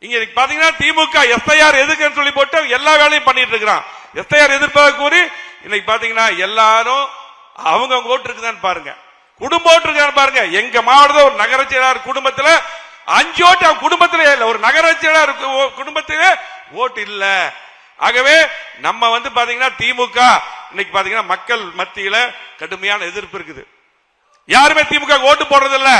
இங்க பாத்தீங்கன்னா திமுக எஸ்ஐஆர் எதுக்குன்னு சொல்லி போட்டு எல்லா வேலையும் பண்ணிட்டு இருக்கிறான். எஸ்ஐஆர் எதிர்ப்பதாக கூறி இன்னைக்கு பாத்தீங்கன்னா எல்லாரும் அவங்க ஓட்டு இருக்குதான்னு பாருங்க, குடும்ப ஓட்டு இருக்கான்னு பாருங்க. எங்க மாவட்டத்தில் ஒரு நகர செயலாளர் குடும்பத்துல 5 ஓட்டு அவன் குடும்பத்திலே இல்ல, ஒரு நகர செயலாளர் குடும்பத்திலே ஓட்டு இல்ல. ஆகவே நம்ம பாத்தீங்கன்னா திமுக இன்னைக்கு பாத்தீங்கன்னா மக்கள் மத்தியில கடுமையான எதிர்ப்பு இருக்குது. யாருமே திமுக ஓட்டு போடுறது இல்ல.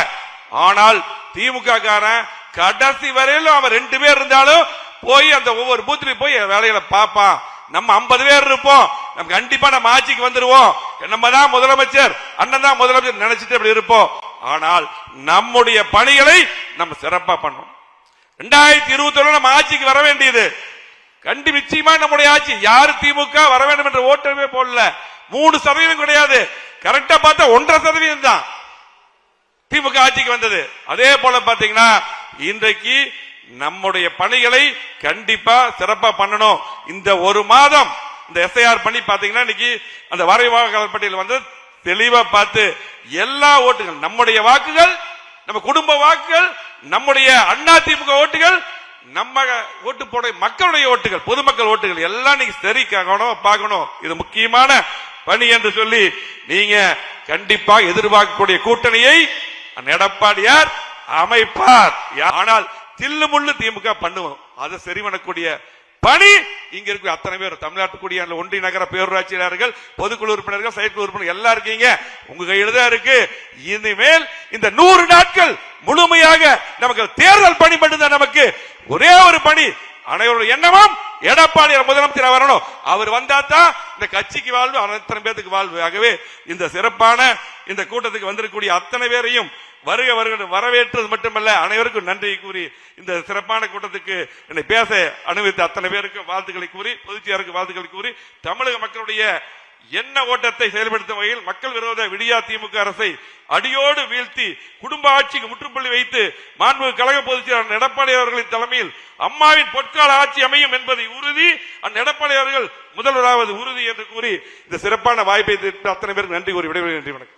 ஆனால் திமுக காரன் கடைசி வரையிலும் அவன் 2 பேர் இருந்தாலும் போய் அந்த ஒவ்வொரு பூத்திலையும் போய் வேலைகளை பார்ப்பான். நம்ம 50 பேர் இருப்போம், நம்ம கண்டிப்பா நம்ம ஆட்சிக்கு வந்துருவோம், நம்ம தான் முதலமைச்சர், அண்ணன் தான் முதலமைச்சர் நினைச்சிட்டு அப்படி இருப்போம். ஆனால் நம்முடைய பணிகளை நம்ம சிறப்பா பண்ணோம். 2021 நம்ம ஆட்சிக்கு வர வேண்டியது நிச்சயமா நம்முடைய ஆட்சி. யாரு திமுக வர வேண்டும் என்ற ஓட்டமே போடல. 3% கிடையாது, கரெக்டா பார்த்தா 1.5% தான் திமுக ஆட்சிக்கு வந்தது. அதே போல பாத்தீங்கன்னா இன்றைக்கு நம்முடைய பணிகளை கண்டிப்பா சிறப்பா பண்ணணும். இந்த ஒரு மாதம் இந்த எஸ்ஐஆர் பண்ணி பாத்தீங்கன்னா இன்னைக்கு அந்த வரைவு வாக்காளர் பட்டியல் தெளிவா பார்த்து எல்லா ஓட்டுகள், நம்முடைய வாக்குகள், நம்ம குடும்ப வாக்குகள், நம்முடைய அண்ணா திமுக ஓட்டுகள், நம்ம ஓட்டு போட மக்களுடைய ஓட்டுகள், பொதுமக்கள் ஓட்டுகள் எல்லாம் நீங்க சரி பார்க்கணும். இது முக்கியமான பணி என்று சொல்லி நீங்க கண்டிப்பா எதிர்பார்க்கக்கூடிய கூட்டணியை எடப்பாடியார் அமைப்பார். ஆனால் தில்லு முள்ளு திமுக பண்ணுவோம், அதை சரி பண்ணக்கூடிய பணி இங்க இருக்கு. அத்தனை பேர் தமிழ்நாட்டுக்குடிய ஒன்றிய நகர பேரூராட்சியாளர்கள், பொதுக்குழு உறுப்பினர்கள், செயற்குழு உறுப்பினர்கள் எல்லாம் இருக்கீங்க, உங்க கையில தான் இருக்கு. இனிமேல் இந்த 100 நாட்கள் முழுமையாக நமக்கு தேர்தல் பணி மட்டும்தான். நமக்கு ஒரே ஒரு பணி, அனைவருடைய எண்ணமும் எடப்பாடியார் முதலமைச்சர் வரணும். அவர் வந்தா தான் இந்த கட்சிக்கு வாழ்வு, அத்தனை பேருக்கு வாழ்வு. ஆகவே இந்த சிறப்பான இந்த கூட்டத்துக்கு வந்திருக்கக்கூடிய அத்தனை பேரையும் வருக வருக வரவேற்றது மட்டுமல்ல, அனைவருக்கும் நன்றி கூறி இந்த சிறப்பான கூட்டத்துக்கு என்னை பேச அனுமதித்த அத்தனை பேருக்கு வாழ்த்துக்களை கூறி, பொதுச்செயலாளருக்கு வாழ்த்துக்களை கூறி, தமிழக மக்களுடைய எண்ண ஓட்டத்தை செயல்படுத்தும் வகையில் மக்கள் விரோத விடியா திமுக அரசை அடியோடு வீழ்த்தி குடும்ப ஆட்சிக்கு முற்றுப்புள்ளி வைத்து மாண்புமிகு கழக பொதுச் செயலாளர் எடப்பாடி அவர்களின் தலைமையில் அம்மாவின் பொற்கால ஆட்சி அமையும் என்பதை உறுதி, அந்த எடப்பாடி அவர்கள் முதல்வராவது உறுதி என்று கூறி இந்த சிறப்பான வாய்ப்பை அத்தனை பேருக்கு நன்றி கூறி விடைபெறுகிறேன். நன்றி, வணக்கம்.